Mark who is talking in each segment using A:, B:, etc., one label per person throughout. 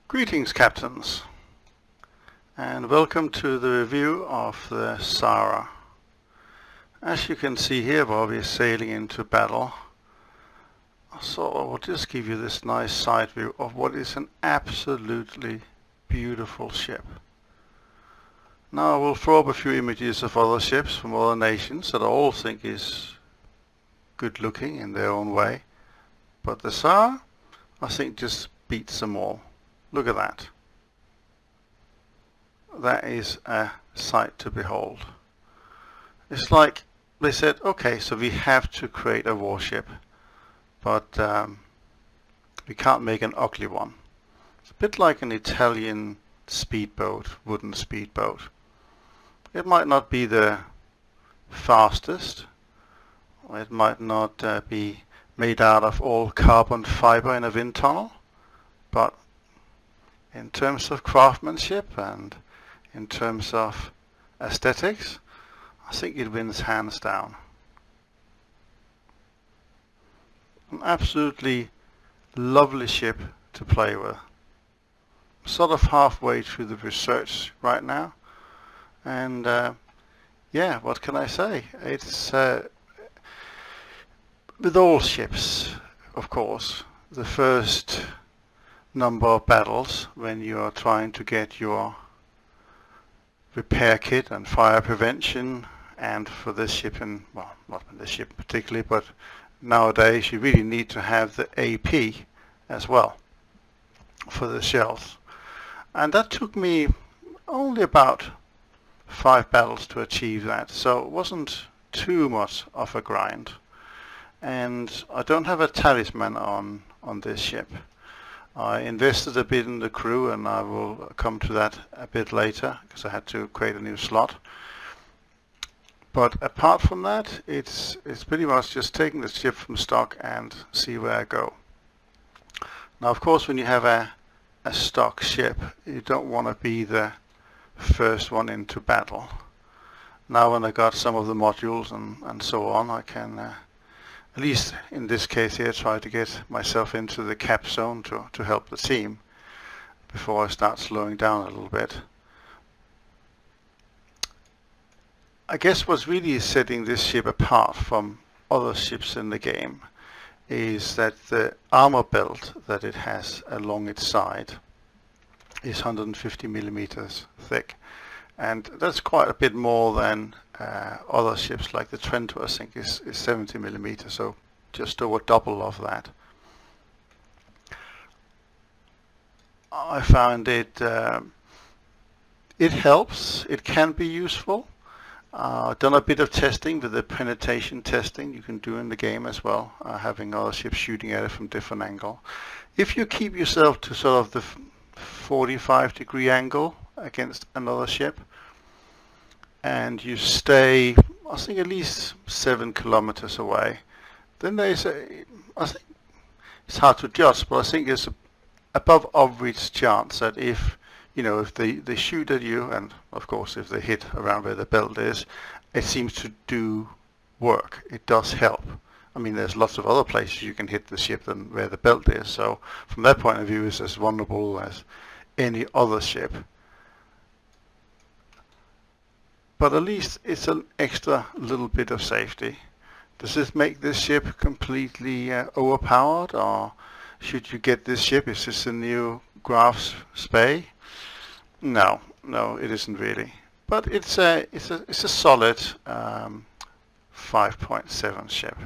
A: Greetings, captains, and welcome to the review of the Zara. As you can see here, while we're sailing into battle, so I will just give you this nice side view of what is an absolutely beautiful ship. Now I will throw up a few images of other ships from other nations that I all think is good looking in their own way, but the Zara, I think, just beats them all. Look at that. That is a sight to behold. It's like they said, okay, so we have to create a warship, but we can't make an ugly one. It's a bit like an Italian speedboat, wooden speedboat. It might not be the fastest, or it might not be made out of all carbon fiber in a wind tunnel, but in terms of craftsmanship and in terms of aesthetics, I think it wins hands down. An absolutely lovely ship to play with. Sort of halfway through the research right now, and yeah, what can I say? It's with all ships, of course, the first number of battles when you are trying to get your repair kit and fire prevention, and for this ship, and well, not for this ship particularly, but nowadays you really need to have the AP as well for the shells, and that took me only about 5 battles to achieve that, so it wasn't too much of a grind. And I don't have a talisman on this ship. I invested a bit in the crew, and I will come to that a bit later because I had to create a new slot. But apart from that, it's pretty much just taking the ship from stock and see where I go. Now, of course, when you have a stock ship, you don't want to be the first one into battle. Now, when I got some of the modules and so on, I can at least in this case here, try to get myself into the cap zone to help the team before I start slowing down a little bit. I guess what's really setting this ship apart from other ships in the game is that the armor belt that it has along its side is 150 millimeters thick, and that's quite a bit more than other ships like the Trento, I think, is 70 millimeters, so just over double of that. I found it it helps. It can be useful. I've done a bit of testing with the penetration testing you can do in the game as well, having other ships shooting at it from different angle. If you keep yourself to sort of the 45-degree angle against another ship, and you stay, I think, at least 7 kilometers away, then there's I think it's hard to judge, but I think there's above average chance that if they shoot at you, and of course if they hit around where the belt is, it seems to do work. It does help. I mean, there's lots of other places you can hit the ship than where the belt is, so from that point of view it's as vulnerable as any other ship. But at least it's an extra little bit of safety. Does this make this ship completely overpowered, or should you get this ship? Is this a new Graf's Spey? No, it isn't really. But it's a solid 5.7 ship.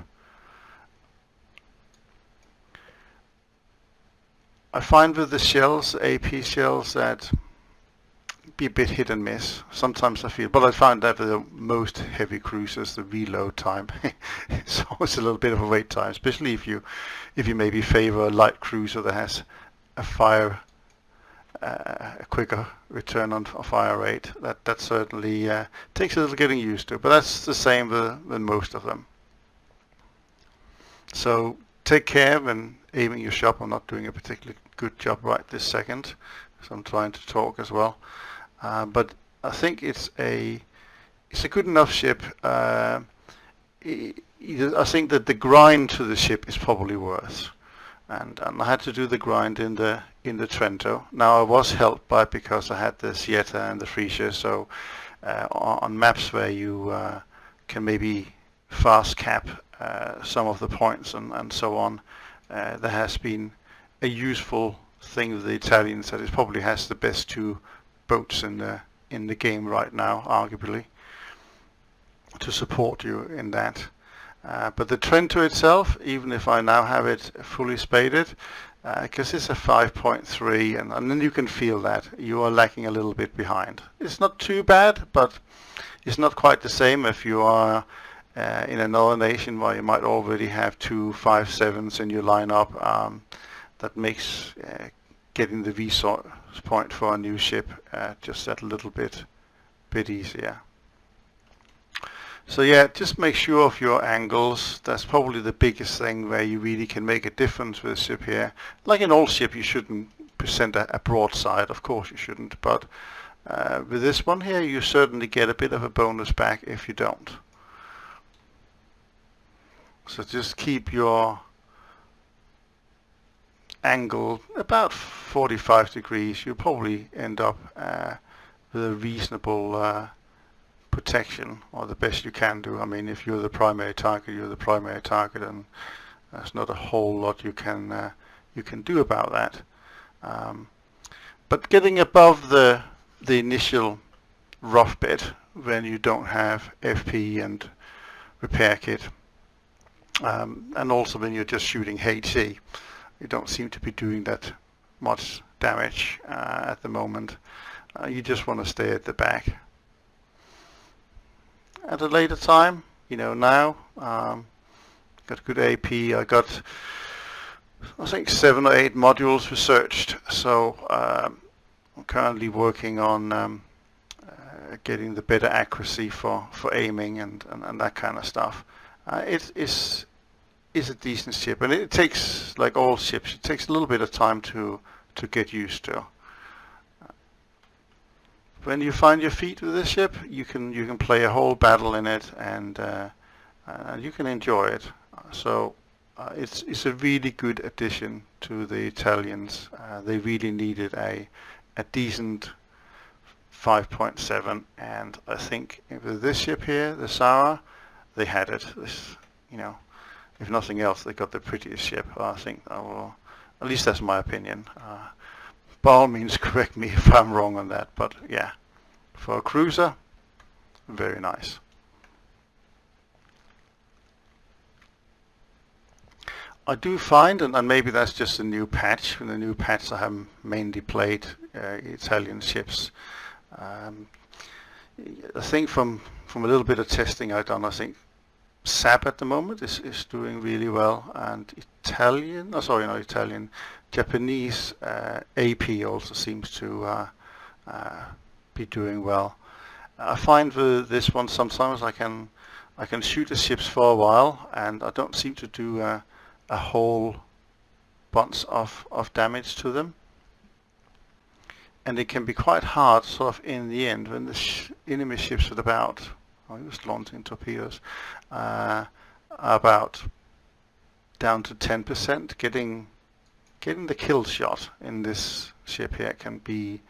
A: I find with the shells, AP shells, that be a bit hit and miss. Sometimes I feel, but I find that with the most heavy cruisers, the reload time it's always a little bit of a wait time, especially if you maybe favor a light cruiser that has a quicker return on fire rate. That certainly takes a little getting used to, but that's the same with most of them. So take care when aiming your shot. I'm not doing a particularly good job right this second, so I'm trying to talk as well. But I think it's a good enough ship. I think that the grind to the ship is probably worth. and I had to do the grind in the Trento. Now I was helped by because I had the Sieta and the Frisia, so on maps where you can maybe fast cap some of the points and so on, there has been a useful thing with the Italians that it probably has the best two boats in the game right now, arguably, to support you in that. But the Trento itself, even if I now have it fully spaded, because it's a 5.3, and then you can feel that you are lacking a little bit behind. It's not too bad, but it's not quite the same if you are in another nation where you might already have two 5.7s in your lineup. That makes getting the resource point for a new ship just that little bit easier. So yeah, just make sure of your angles. That's probably the biggest thing where you really can make a difference with a ship here. Like in all ship, you shouldn't present a broadside, of course you shouldn't, but with this one here, you certainly get a bit of a bonus back if you don't. So just keep your angle about 45 degrees. You'll probably end up with a reasonable protection, or the best you can do. I mean, if you're the primary target, you're the primary target, and there's not a whole lot you can do about that. But getting above the initial rough bit when you don't have FP and repair kit, and also when you're just shooting HC, you don't seem to be doing that much damage at the moment. You just want to stay at the back. At a later time, now, got good AP. I got, I think, 7 or 8 modules researched. So I'm currently working on getting the better accuracy for aiming and that kind of stuff. It is a decent ship, and it takes, like all ships, it takes a little bit of time to get used to. When you find your feet with this ship, you can play a whole battle in it, and you can enjoy it. So it's a really good addition to the Italians. They really needed a decent 5.7, and I think with this ship here, the Zara, they had it. This, if nothing else, they got the prettiest ship. I think, at least that's my opinion. By all means, correct me if I'm wrong on that, but yeah, for a cruiser, very nice. I do find, and maybe that's just a new patch. In the new patch, I have mainly played Italian ships. I think from a little bit of testing I've done, I think SAP at the moment is doing really well, and Japanese AP also seems to be doing well. I find with this one sometimes I can shoot the ships for a while, and I don't seem to do a whole bunch of damage to them, and it can be quite hard sort of in the end when the enemy ships at about, I was launching torpedoes, about down to 10%. Getting the kill shot in this ship here can be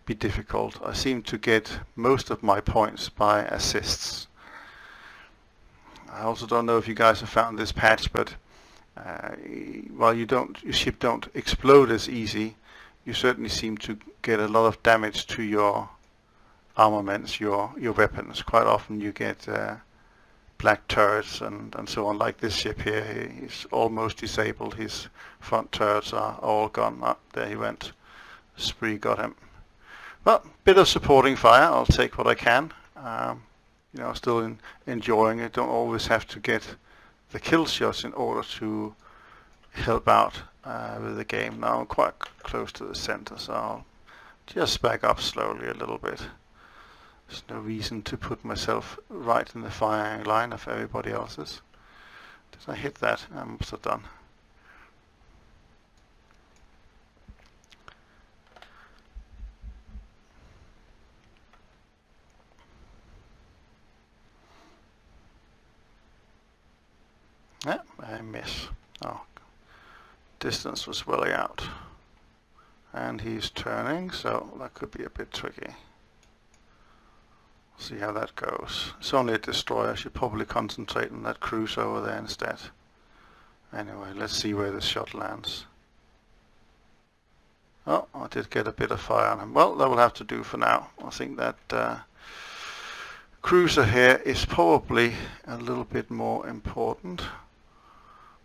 A: difficult. I seem to get most of my points by assists. I also don't know if you guys have found this patch, but while your ship don't explode as easy, you certainly seem to get a lot of damage to your armaments, your weapons. Quite often you get black turrets and so on. Like this ship here, he's almost disabled. His front turrets are all gone. Oh, there he went. Spree got him. Well, bit of supporting fire. I'll take what I can. Still enjoying it. Don't always have to get the kill shots in order to help out with the game. Now I'm quite close to the center, so I'll just back up slowly a little bit. There's no reason to put myself right in the firing line of everybody else's. Did I hit that? I must have done. Yeah, I miss. Oh, distance was welling out. And he's turning, so that could be a bit tricky. See how that goes. It's only a destroyer. I should probably concentrate on that cruise over there instead. Anyway, let's see where this shot lands. Oh, I did get a bit of fire on him. Well, that will have to do for now. I think that cruiser here is probably a little bit more important.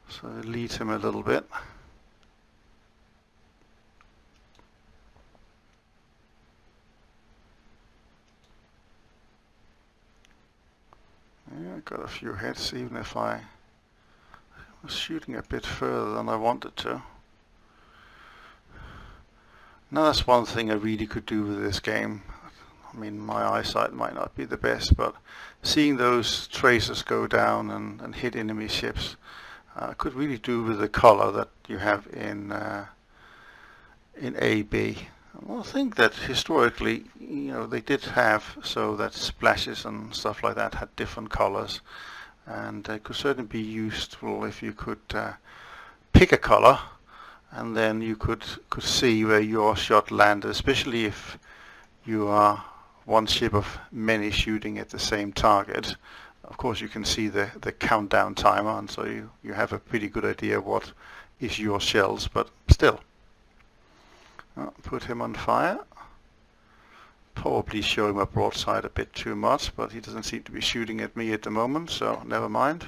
A: So lead him a little bit. Yeah, I got a few hits, even if I was shooting a bit further than I wanted to. Now that's one thing I really could do with this game. I mean, my eyesight might not be the best, but seeing those tracers go down and hit enemy ships could really do with the color that you have in AB. Well, I think that historically, they did have so that splashes and stuff like that had different colors, and it could certainly be useful if you could pick a color, and then you could see where your shot landed, especially if you are one ship of many shooting at the same target. Of course, you can see the countdown timer, and so you have a pretty good idea what is your shells, but still. Put him on fire. Probably show him a broadside a bit too much, but he doesn't seem to be shooting at me at the moment, so never mind.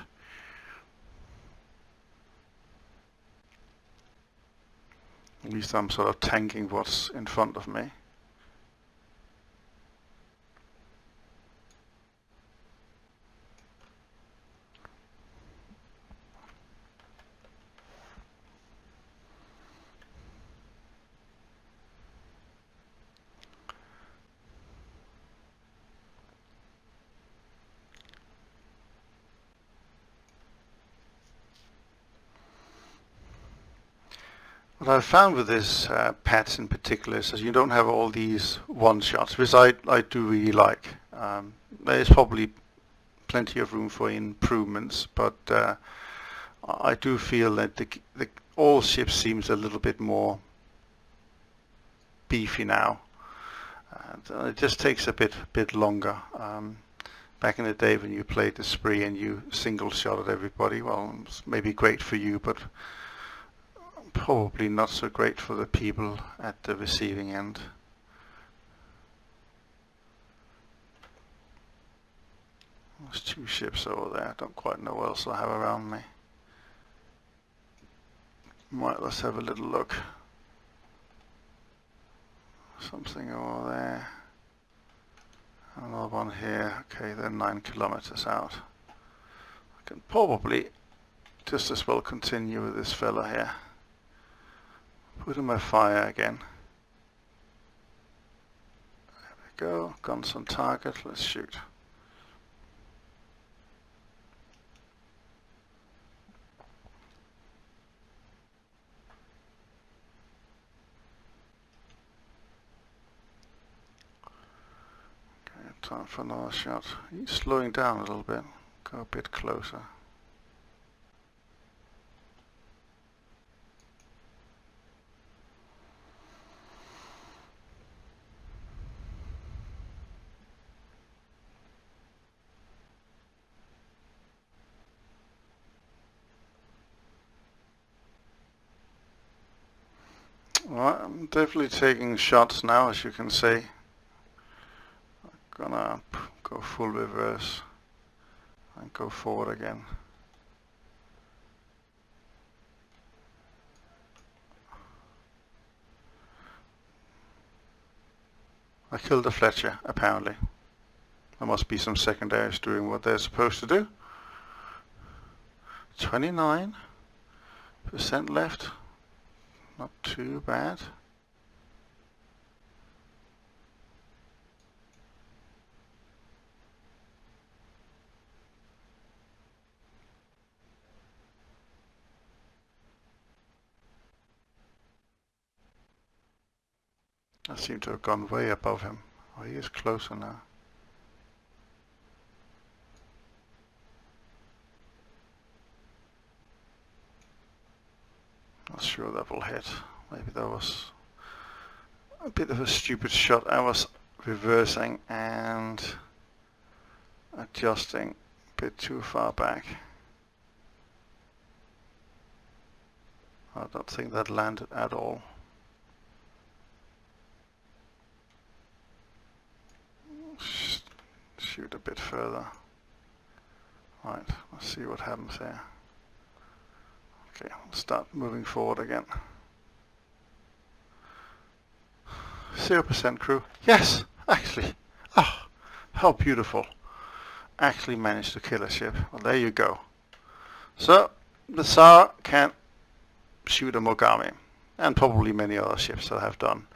A: At least I'm sort of tanking what's in front of me. What I've found with this patch in particular is that you don't have all these one-shots, which I do really like. There is probably plenty of room for improvements, but I do feel that all ships seems a little bit more beefy now. It just takes a bit longer. Back in the day when you played the spree and you single shot at everybody, well, it's maybe great for you, but probably not so great for the people at the receiving end. There's two ships over there. I don't quite know what else I have around me. Right, let's have a little look. Something over there. Another one here. Okay, they're 9 kilometers out. I can probably just as well continue with this fella here. Put him on fire again. There we go. Guns on target. Let's shoot. Okay, time for another shot. He's slowing down a little bit. Go a bit closer. Right, I'm definitely taking shots now, as you can see. I'm gonna go full reverse and go forward again. I killed the Fletcher, apparently. There must be some secondaries doing what they're supposed to do. 29% left. Not too bad. I seem to have gone way above him. Oh, he is closer now. not sure that will hit. Maybe that was a bit of a stupid shot. I was reversing and adjusting a bit too far back. I don't think that landed at all. Shoot a bit further. Right, let's see what happens here. Okay, I'll start moving forward again. 0% crew. Yes, actually. Ah, how beautiful. Actually managed to kill a ship. Well, there you go. So, the Zara can shoot a Mogami, and probably many other ships that have done.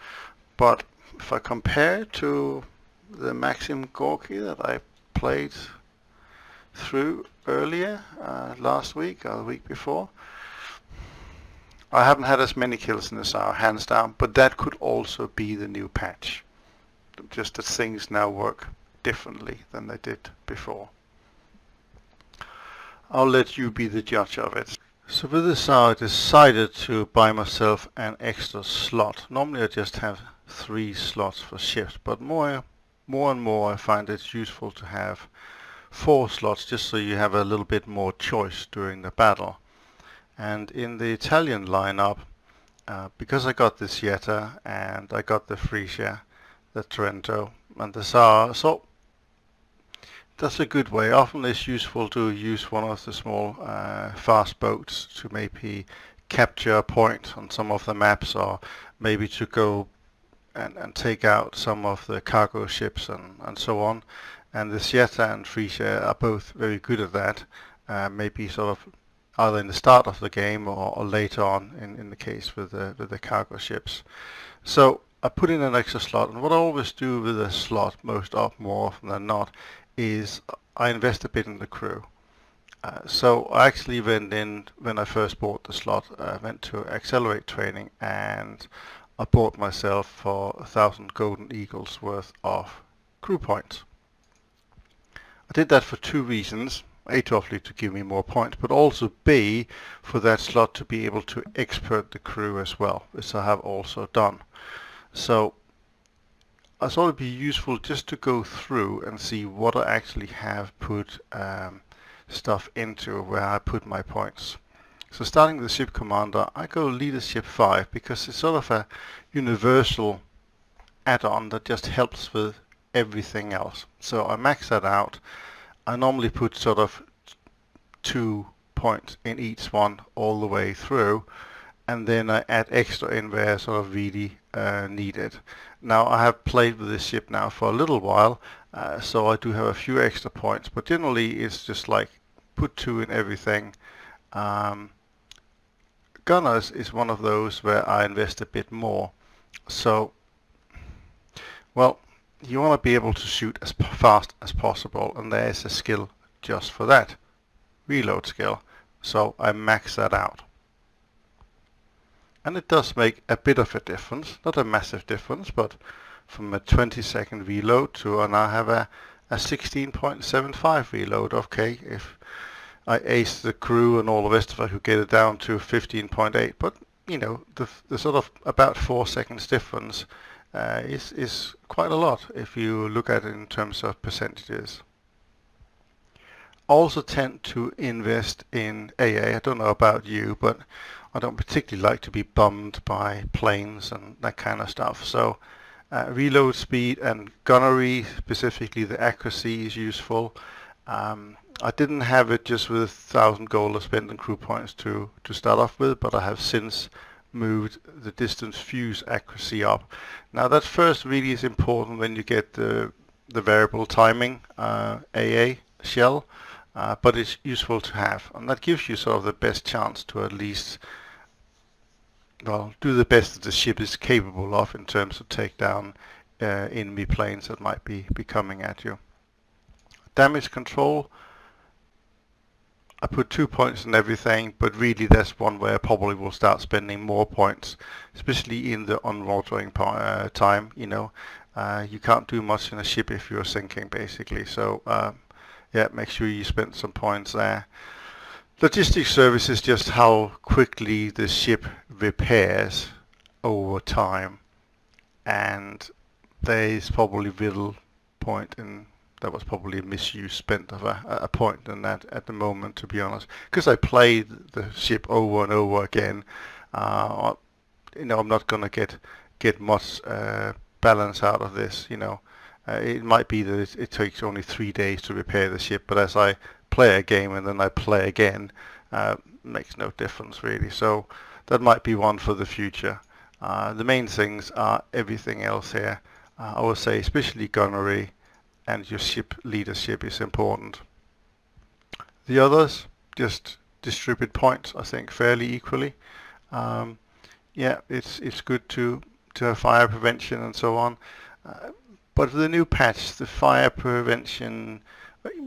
A: But if I compare to the Maxim Gorky that I played through earlier, last week or the week before, I haven't had as many kills in the Zara, hands down, but that could also be the new patch. Just that things now work differently than they did before. I'll let you be the judge of it. So with the Zara, I decided to buy myself an extra slot. Normally I just have 3 slots for ships, but more and more I find it's useful to have 4 slots, just so you have a little bit more choice during the battle. And in the Italian lineup, because I got the Jetta and I got the Frisia, the Trento and the Zara, so that's a good way. Often it's useful to use one of the small fast boats to maybe capture a point on some of the maps, or maybe to go and take out some of the cargo ships and so on. And the Jetta and Frisia are both very good at that, maybe sort of either in the start of the game or later on in the case with the cargo ships. So I put in an extra slot, and what I always do with a slot, more often than not, is I invest a bit in the crew. So I actually went in, when I first bought the slot, I went to Accelerate Training and I bought myself for 1,000 Golden Eagles worth of crew points. I did that for 2 reasons. A, to obviously to give me more points, but also B, for that slot to be able to expert the crew as well, which I have also done. So I thought it'd be useful just to go through and see what I actually have put stuff into, where I put my points. So starting with the ship commander, I go leadership 5 because it's sort of a universal add-on that just helps with everything else. So I max that out. I normally put sort of 2 points in each one all the way through, and then I add extra in where sort of really needed. Now I have played with this ship now for a little while, so I do have a few extra points, but generally it's just like put 2 in everything. Gunners is one of those where I invest a bit more. So, well, you want to be able to shoot as fast as possible, and there is a skill just for that, reload skill. So I max that out, and it does make a bit of a difference, not a massive difference, but from a 20-second reload to I now have a 16.75 reload. Okay, if I ace the crew and all the rest of it, I could get it down to 15.8, but you know, the sort of about 4 seconds difference is quite a lot if you look at it in terms of percentages. Also tend to invest in AA. I don't know about you, but I don't particularly like to be bummed by planes and that kind of stuff. So reload speed and gunnery, specifically the accuracy, is useful. I didn't have it just with 1,000 gold spent and crew points to start off with, but I have since moved the distance fuse accuracy up. Now that first really is important when you get the variable timing AA shell, but it's useful to have, and that gives you sort of the best chance to at least, well, do the best that the ship is capable of in terms of take down enemy planes that might be coming at you. Damage control, I put 2 points in everything, but really that's one where I probably will start spending more points, especially in the on-watering time. You know, you can't do much in a ship if you're sinking, basically. So yeah, make sure you spend some points there. Logistics service is just how quickly the ship repairs over time, and there is probably little point in that was probably a misuse spent of a point in that at the moment, to be honest, because I played the ship over and over again. uh, I'm not gonna get much balance out of this. It might be that it takes only 3 days to repair the ship, but as I play a game and then I play again, makes no difference really. So that might be one for the future. The main things are everything else here. I would say especially gunnery and your ship leadership is important. The others just distribute points, I think, fairly equally. Um, yeah, it's good to have fire prevention and so on. Uh, but with the new patch, the fire prevention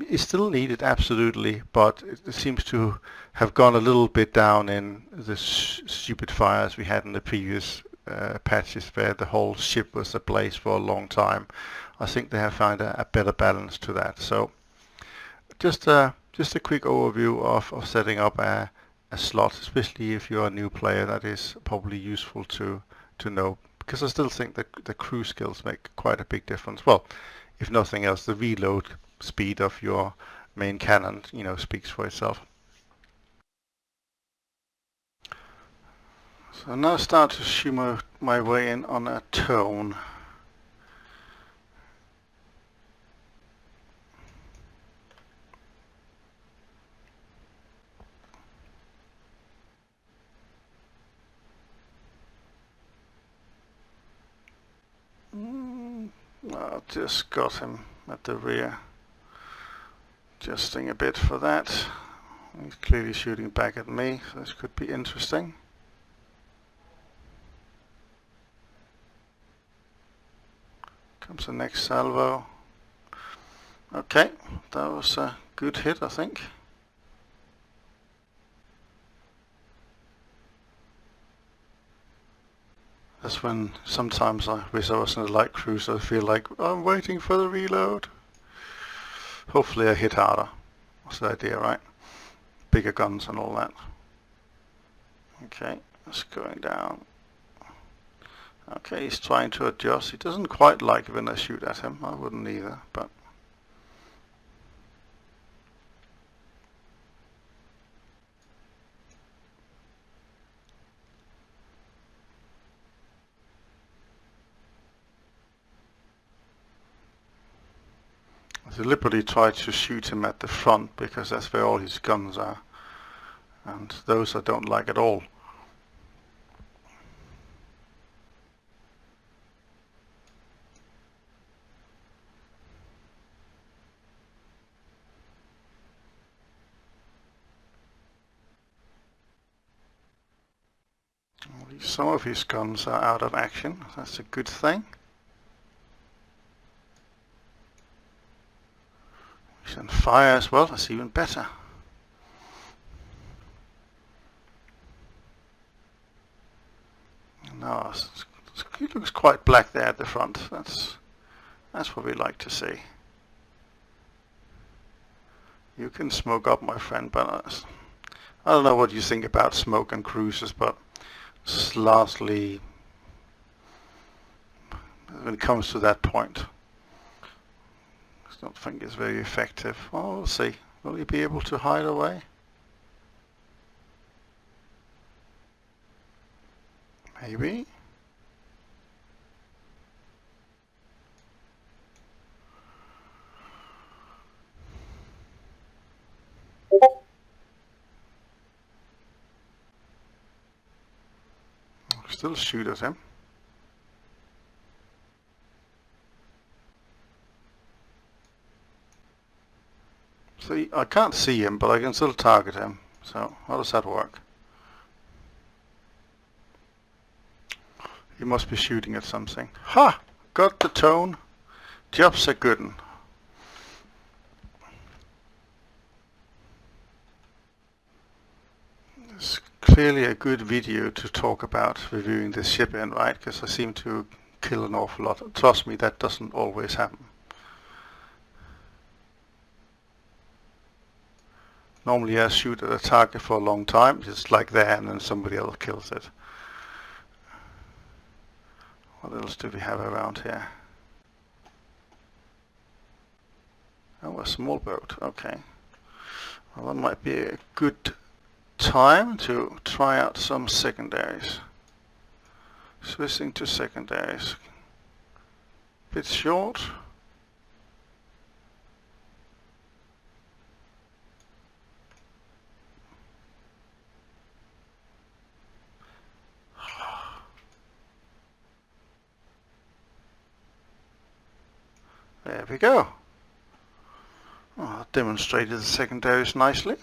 A: is still needed, absolutely, but it seems to have gone a little bit down in the stupid fires we had in the previous patches where the whole ship was ablaze for a long time. I think they have found a better balance to that. So just a quick overview of setting up a slot, especially if you're a new player. That is probably useful to know, because I still think that the crew skills make quite a big difference. Well, if nothing else, the reload speed of your main cannon, speaks for itself. So now start to shimmer my way in on a tone. I just got him at the rear. Adjusting a bit for that. He's clearly shooting back at me, so this could be interesting. Comes the next salvo. Okay, that was a good hit, I think. That's when sometimes I wish I was in a light cruiser. I feel like I'm waiting for the reload. Hopefully I hit harder. That's the idea, right? Bigger guns and all that. Okay, that's going down. Okay, he's trying to adjust. He doesn't quite like it when I shoot at him. I wouldn't either, but... I deliberately tried to shoot him at the front because that's where all his guns are. And those I don't like at all. Some of his guns are out of action. That's a good thing. He's on fire as well. That's even better. No, it looks quite black there at the front. That's what we like to see. You can smoke up, my friend, but I don't know what you think about smoke and cruisers, but lastly, when it comes to that point, I don't think it's very effective. Well, we'll see. Will he be able to hide away? Maybe. Still shoot at him. See, I can't see him, but I can still target him. So, how does that work? He must be shooting at something. Ha! Got the tone. Job's a good one. It's clearly a good video to talk about reviewing this ship in, right? Because I seem to kill an awful lot. Trust me, that doesn't always happen. Normally I shoot at a target for a long time, just like that, and then somebody else kills it. What else do we have around here? Oh, a small boat, okay. Well, that might be a good time to try out some secondaries. Switching to secondaries. Bit short. There we go. Oh, demonstrated the secondaries nicely.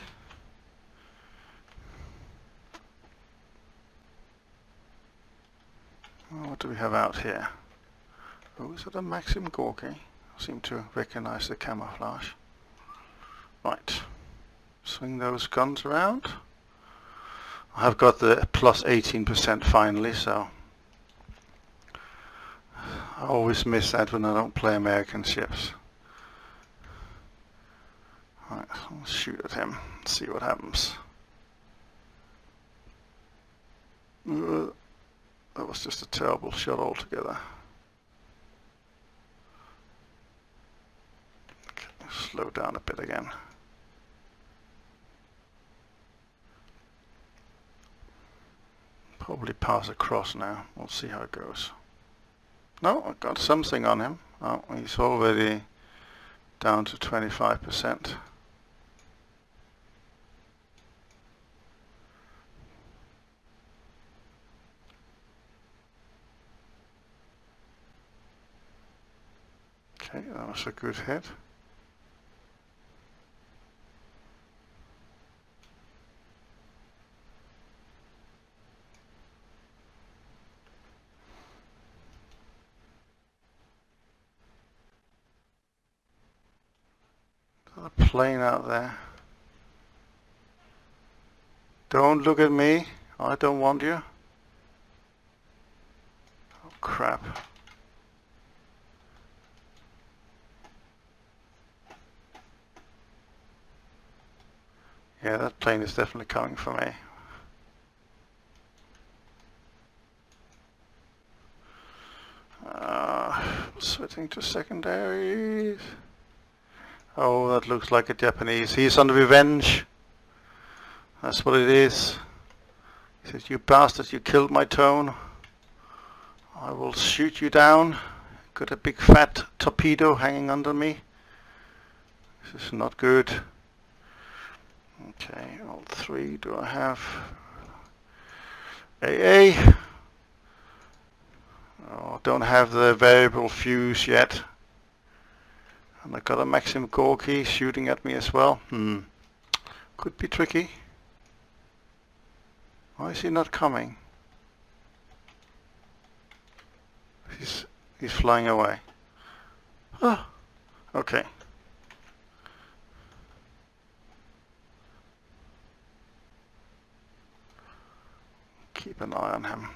A: What do we have out here? Oh, is it a Maxim Gorky? I seem to recognize the camouflage. Right. Swing those guns around. I've got the plus 18% finally, so I always miss that when I don't play American ships. Right, I'll shoot at him, see what happens. That was just a terrible shot altogether. Okay, slow down a bit again. Probably pass across now. We'll see how it goes. No, I got something on him. Oh, he's already down to 25%. Okay, that was a good hit. There's a plane out there. Don't look at me. I don't want you. Oh crap. Yeah, that plane is definitely coming for me. Switching to secondaries. Oh, that looks like a Japanese. He's on revenge. That's what it is. He says, "You bastard, you killed my tone. I will shoot you down." Got a big fat torpedo hanging under me. This is not good. Okay, all three. Do I have AA? Oh, don't have the variable fuse yet. And I got a Maxim Gorky shooting at me as well. Could be tricky. Why is he not coming? He's flying away. Oh, okay. Keep an eye on him.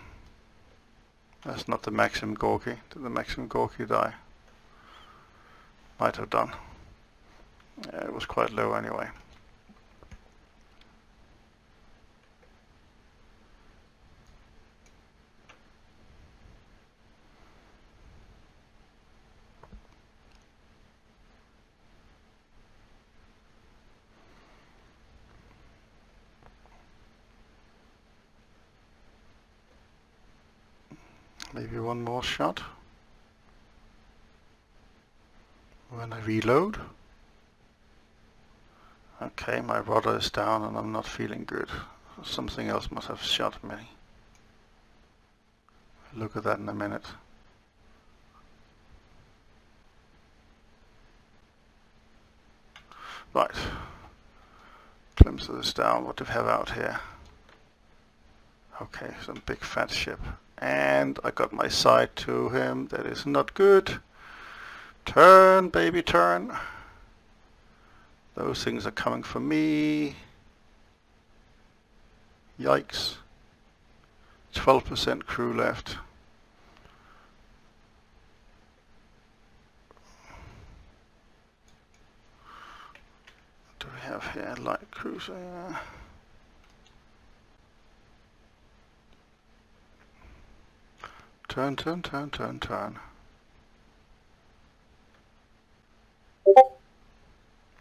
A: That's not the Maxim Gorky. Did the Maxim Gorky die? Might have done. Yeah, it was quite low anyway. Maybe one more shot. When I reload. Okay, my rudder is down and I'm not feeling good. Something else must have shot me. Look at that in a minute. Right. Glimpse this down. What do we have out here? Okay, some big fat ship. And I got my side to him. That is not good. Turn, baby, turn. Those things are coming for me. Yikes. 12% crew left. What do we have Yeah, light cruiser, yeah. Turn, turn, turn, turn, turn.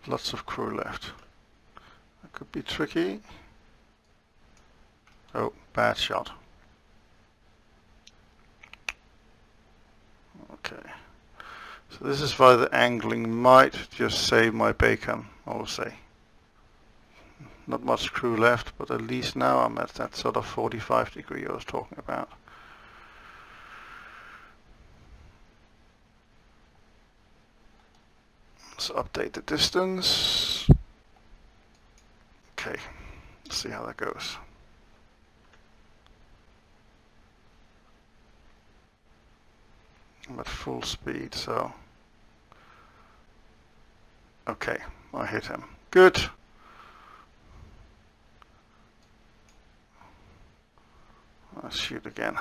A: Lots of crew left. That could be tricky. Oh, bad shot. Okay. So this is why the angling might just save my bacon, I will say. Not much crew left, but at least now I'm at that sort of 45 degree I was talking about. Let's update the distance. Okay, let's see how that goes. I'm at full speed, so... Okay, I hit him. Good. Let's shoot again.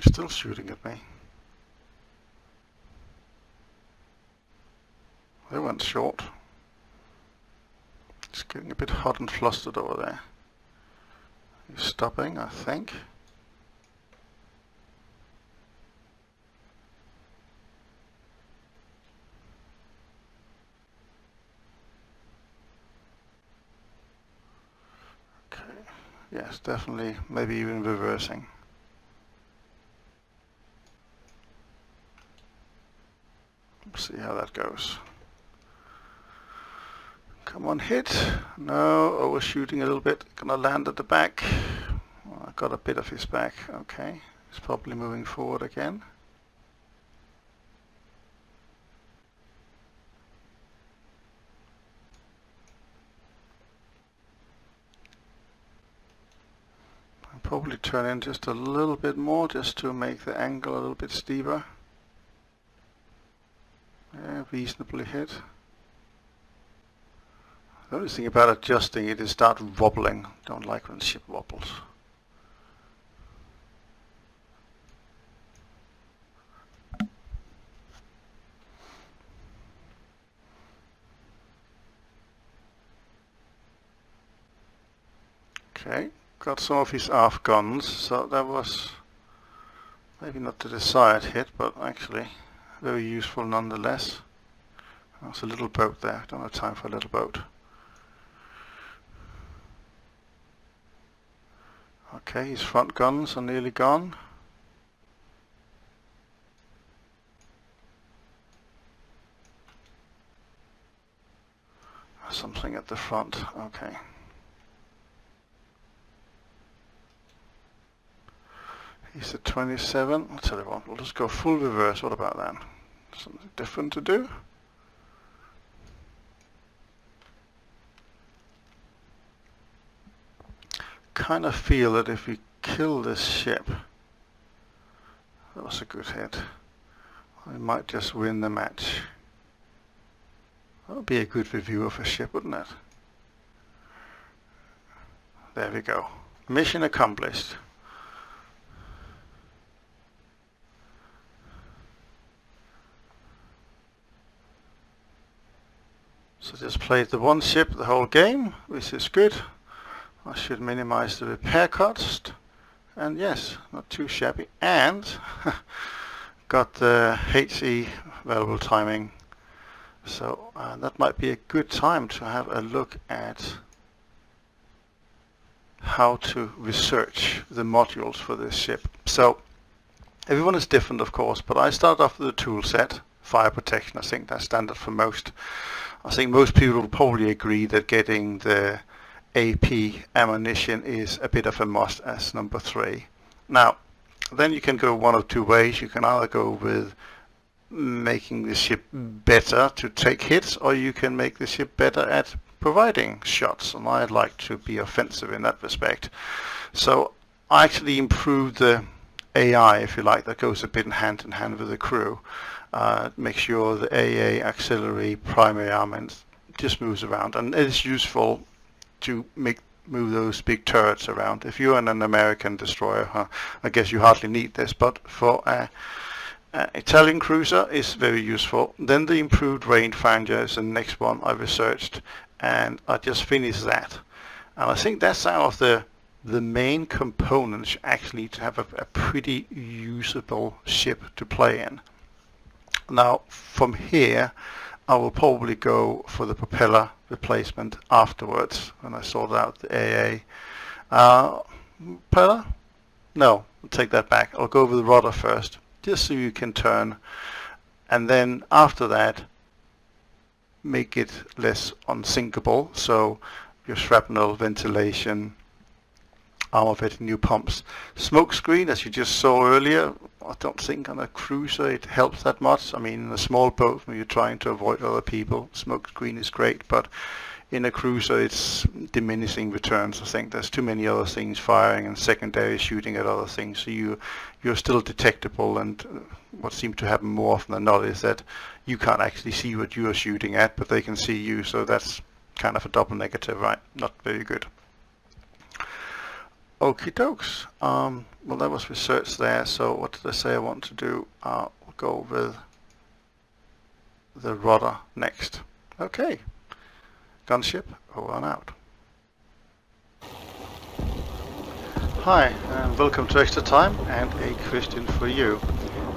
A: Still shooting at me. They went short. It's getting a bit hot and flustered over there. He's stopping, I think. Okay. Yes, definitely. Maybe even reversing. See how that goes. Come on, hit. No, overshooting a little bit. Gonna land at the back. Well, I got a bit of his back. Okay, he's probably moving forward again. I'll probably turn in just a little bit more just to make the angle a little bit steeper. Yeah, reasonably hit. The only thing about adjusting it is start wobbling. Don't like when the ship wobbles. Okay, got some of his aft guns, so that was maybe not the desired hit, but actually very useful nonetheless. There's a little boat there. Don't have time for a little boat. Okay, his front guns are nearly gone. Something at the front. Okay. He's at 27. I'll tell you what, we'll just go full reverse. What about that? Something different to do? Kind of feel that if we kill this ship, that was a good hit, we might just win the match. That would be a good review of a ship, wouldn't it? There we go. Mission accomplished. So just played the one ship the whole game, which is good. I should minimize the repair cost, and yes, not too shabby, and got the HE variable timing, so that might be a good time to have a look at how to research the modules for this ship. So everyone is different, of course, but I started off with a tool set, fire protection. I think that's standard for most. I think most people will probably agree that getting the AP ammunition is a bit of a must as number 3. Now, Then you can go one of two ways. You can either go with making the ship better to take hits, or you can make the ship better at providing shots, and I'd like to be offensive in that respect. So I actually improved the AI, if you like, that goes a bit hand in hand with the crew. Make sure the AA, auxiliary, primary armament just moves around, and it is useful to move those big turrets around. If you're in an American destroyer, I guess you hardly need this, but for Italian cruiser is very useful. Then the improved rangefinder is the next one I researched, and I just finished that. And I think that's out of the main components actually to have a pretty usable ship to play in. Now from here I will probably go for the propeller replacement afterwards when I sort out the AA. Propeller? No, I'll take that back. I'll go with the rudder first, just so you can turn, and then after that make it less unsinkable, so your shrapnel, ventilation, armor fitting, new pumps. Smoke screen, as you just saw earlier, I don't think on a cruiser it helps that much. I mean, in a small boat when you're trying to avoid other people, smoke screen is great, but in a cruiser it's diminishing returns. I think there's too many other things firing and secondary shooting at other things, so you're still detectable, and what seems to happen more often than not is that you can't actually see what you're shooting at, but they can see you, so that's kind of a double negative, right? Not very good. Okie dokes. Well, that was research there, so what did I say I want to do? I'll go with the rudder next. Okay. Gunship, over and out. Hi, and welcome to Extra Time and a question for you.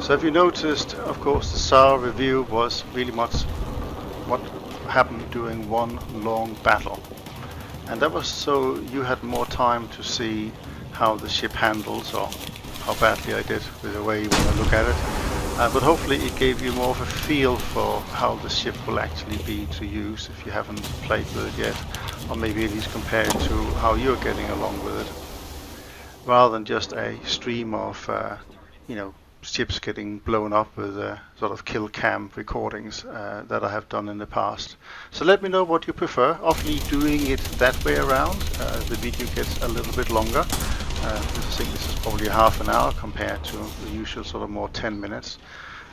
A: So have you noticed, of course, the Zara review was really much what happened during one long battle. And that was so you had more time to see how the ship handles, or how badly I did with the way you want to look at it. But hopefully it gave you more of a feel for how the ship will actually be to use if you haven't played with it yet, or maybe at least compare it to how you're getting along with it, rather than just a stream of ships getting blown up with sort of kill cam recordings that I have done in the past. So let me know what you prefer. Often doing it that way around, the video gets a little bit longer. I think this is probably half an hour compared to the usual sort of more 10 minutes.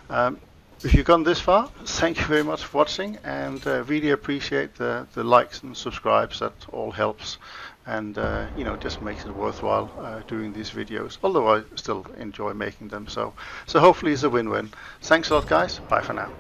A: If you've gone this far, thank you very much for watching, and really appreciate the likes and subscribes. That all helps, and just makes it worthwhile doing these videos, although I still enjoy making them, so hopefully it's a win-win. Thanks a lot, guys. Bye for now.